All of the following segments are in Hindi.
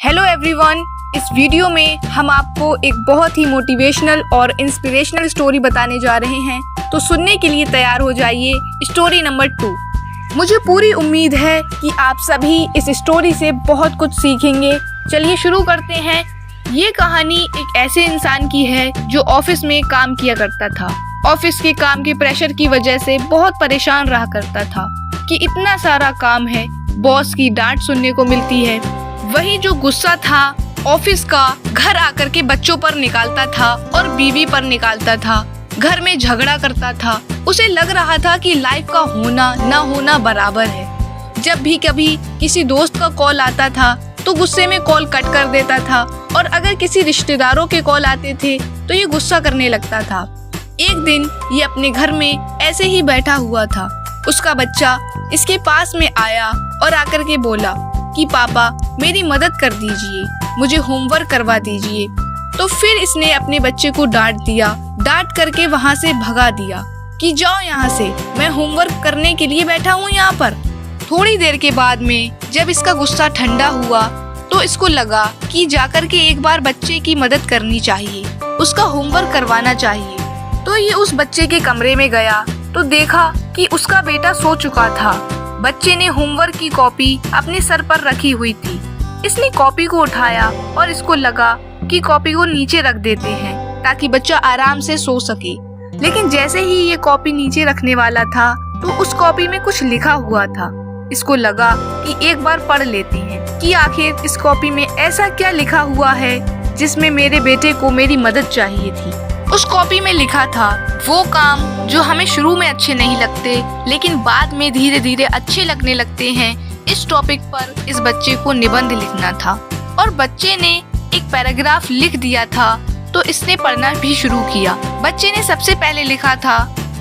हेलो एवरीवन, इस वीडियो में हम आपको एक बहुत ही मोटिवेशनल और इंस्पिरेशनल स्टोरी बताने जा रहे हैं, तो सुनने के लिए तैयार हो जाइए। Story number 2। मुझे पूरी उम्मीद है कि आप सभी इस स्टोरी से बहुत कुछ सीखेंगे। चलिए शुरू करते हैं। ये कहानी एक ऐसे इंसान की है जो ऑफिस में काम किया करता था। ऑफिस के काम के प्रेशर की वजह से बहुत परेशान रहा करता था कि इतना सारा काम है, बॉस की डांट सुनने को मिलती है। वही जो गुस्सा था ऑफिस का घर आकर के बच्चों पर निकालता था और बीवी पर निकालता था। घर में झगड़ा करता था। उसे लग रहा था कि लाइफ का होना ना होना बराबर है। जब भी कभी किसी दोस्त का कॉल आता था तो गुस्से में कॉल कट कर देता था, और अगर किसी रिश्तेदारों के कॉल आते थे तो ये गुस्सा करने लगता था। एक दिन ये अपने घर में ऐसे ही बैठा हुआ था। उसका बच्चा इसके पास में आया और आकर के बोला कि पापा मेरी मदद कर दीजिए, मुझे होमवर्क करवा दीजिए। तो फिर इसने अपने बच्चे को डांट दिया, डांट करके वहाँ से भगा दिया कि जाओ यहाँ से, मैं होमवर्क करने के लिए बैठा हूँ यहाँ पर। थोड़ी देर के बाद में जब इसका गुस्सा ठंडा हुआ तो इसको लगा कि जाकर के एक बार बच्चे की मदद करनी चाहिए, उसका होमवर्क करवाना चाहिए। तो ये उस बच्चे के कमरे में गया तो देखा कि उसका बेटा सो चुका था। बच्चे ने होमवर्क की कॉपी अपने सर पर रखी हुई थी। इसने कॉपी को उठाया और इसको लगा कि कॉपी को नीचे रख देते हैं ताकि बच्चा आराम से सो सके। लेकिन जैसे ही ये कॉपी नीचे रखने वाला था तो उस कॉपी में कुछ लिखा हुआ था। इसको लगा कि एक बार पढ़ लेते हैं कि आखिर इस कॉपी में ऐसा क्या लिखा हुआ है जिसमें मेरे बेटे को मेरी मदद चाहिए थी। उस कॉपी में लिखा था वो काम जो हमें शुरू में अच्छे नहीं लगते लेकिन बाद में धीरे धीरे अच्छे लगने लगते हैं। इस टॉपिक पर इस बच्चे को निबंध लिखना था और बच्चे ने एक पैराग्राफ लिख दिया था। तो इसने पढ़ना भी शुरू किया। बच्चे ने सबसे पहले लिखा था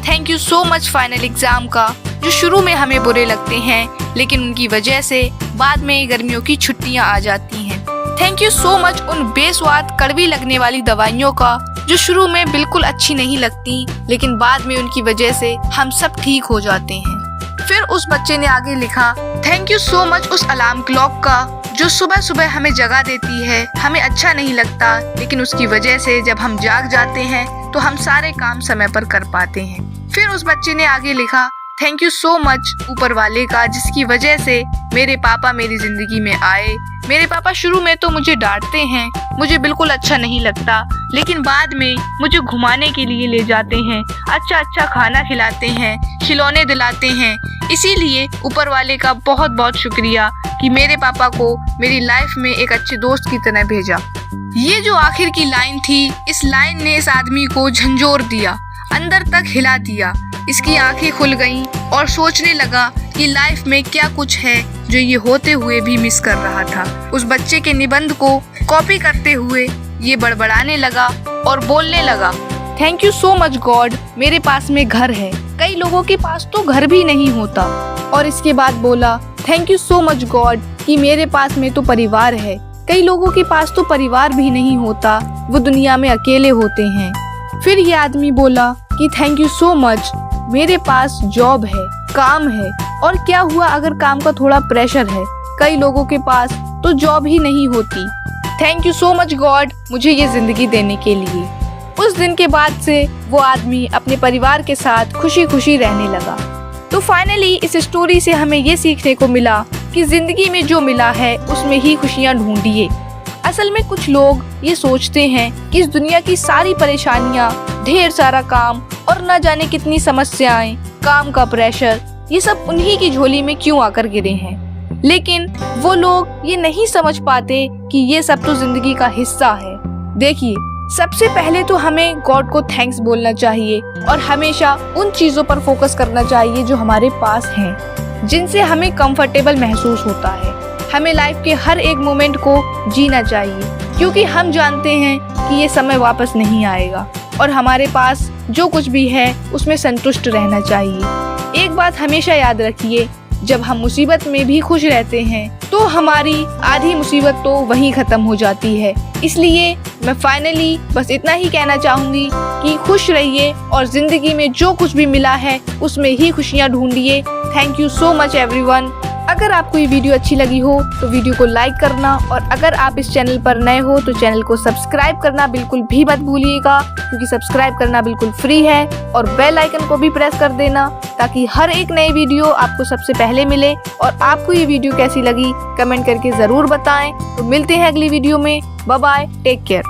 thank you so much final exam का, जो शुरू में हमें बुरे लगते हैं लेकिन उनकी वजह से बाद में गर्मियों की छुट्टियां आ जाती हैं। थैंक यू सो मच उन बेस्वाद कड़वी लगने वाली दवाइयों का जो शुरू में बिल्कुल अच्छी नहीं लगती लेकिन बाद में उनकी वजह से हम सब ठीक हो जाते हैं। फिर उस बच्चे ने आगे लिखा थैंक यू सो मच उस अलार्म क्लॉक का जो सुबह सुबह हमें जगा देती है। हमें अच्छा नहीं लगता लेकिन उसकी वजह से जब हम जाग जाते हैं तो हम सारे काम समय पर कर पाते हैं। फिर उस बच्चे ने आगे लिखा थैंक यू सो मच ऊपर वाले का जिसकी वजह से मेरे पापा मेरी जिंदगी में आए। मेरे पापा शुरू में तो मुझे डांटते हैं, मुझे बिल्कुल अच्छा नहीं लगता, लेकिन बाद में मुझे घुमाने के लिए ले जाते हैं, अच्छा अच्छा खाना खिलाते हैं, खिलौने दिलाते हैं। इसीलिए ऊपर वाले का बहुत बहुत शुक्रिया कि मेरे पापा को मेरी लाइफ में एक अच्छे दोस्त की तरह भेजा। ये जो आखिर की लाइन थी, इस लाइन ने इस आदमी को झंझोर दिया, अंदर तक हिला दिया। इसकी आंखें खुल गईं और सोचने लगा कि लाइफ में क्या कुछ है जो ये होते हुए भी मिस कर रहा था। उस बच्चे के निबंध को कॉपी करते हुए ये बड़बड़ाने लगा और बोलने लगा thank you so much God, मेरे पास में घर है, कई लोगों के पास तो घर भी नहीं होता। और इसके बाद बोला thank you so much God कि मेरे पास में तो परिवार है, कई लोगों के पास तो परिवार भी नहीं होता, वो दुनिया में अकेले होते हैं। फिर ये आदमी बोला कि थैंक यू सो मच, मेरे पास जॉब है, काम है, और क्या हुआ अगर काम का थोड़ा प्रेशर है, कई लोगों के पास तो जॉब ही नहीं होती। Thank you so much God मुझे ये जिंदगी देने के लिए। उस दिन के बाद से वो आदमी अपने परिवार के साथ खुशी खुशी रहने लगा। तो फाइनली इस स्टोरी से हमें ये सीखने को मिला कि जिंदगी में जो मिला है उसमें ही खुशियाँ ढूंढिए। असल में कुछ लोग ये सोचते हैं कि इस दुनिया की सारी परेशानियाँ, ढेर सारा काम और न जाने कितनी समस्याएं, काम का प्रेशर, ये सब उन्हीं की झोली में क्यों आकर गिरे हैं। लेकिन वो लोग ये नहीं समझ पाते कि ये सब तो जिंदगी का हिस्सा है। देखिए, सबसे पहले तो हमें गॉड को थैंक्स बोलना चाहिए और हमेशा उन चीजों पर फोकस करना चाहिए जो हमारे पास हैं, जिनसे हमें कंफर्टेबल महसूस होता है। हमें लाइफ के हर एक मोमेंट को जीना चाहिए क्योंकि हम जानते हैं कि ये समय वापस नहीं आएगा, और हमारे पास जो कुछ भी है उसमें संतुष्ट रहना चाहिए। एक बात हमेशा याद रखिए, जब हम मुसीबत में भी खुश रहते हैं तो हमारी आधी मुसीबत तो वहीं खत्म हो जाती है। इसलिए मैं फाइनली बस इतना ही कहना चाहूंगी कि खुश रहिए और जिंदगी में जो कुछ भी मिला है उसमें ही खुशियाँ ढूंढिए। Thank you so much everyone. अगर आपको ये वीडियो अच्छी लगी हो तो वीडियो को लाइक करना, और अगर आप इस चैनल पर नए हो तो चैनल को सब्सक्राइब करना बिल्कुल भी मत भूलिएगा, क्योंकि सब्सक्राइब करना बिल्कुल फ्री है। और बेल आइकन को भी प्रेस कर देना ताकि हर एक नई वीडियो आपको सबसे पहले मिले। और आपको ये वीडियो कैसी लगी कमेंट करके ज़रूर बताएं। तो मिलते हैं अगली वीडियो में। Bye bye, take care.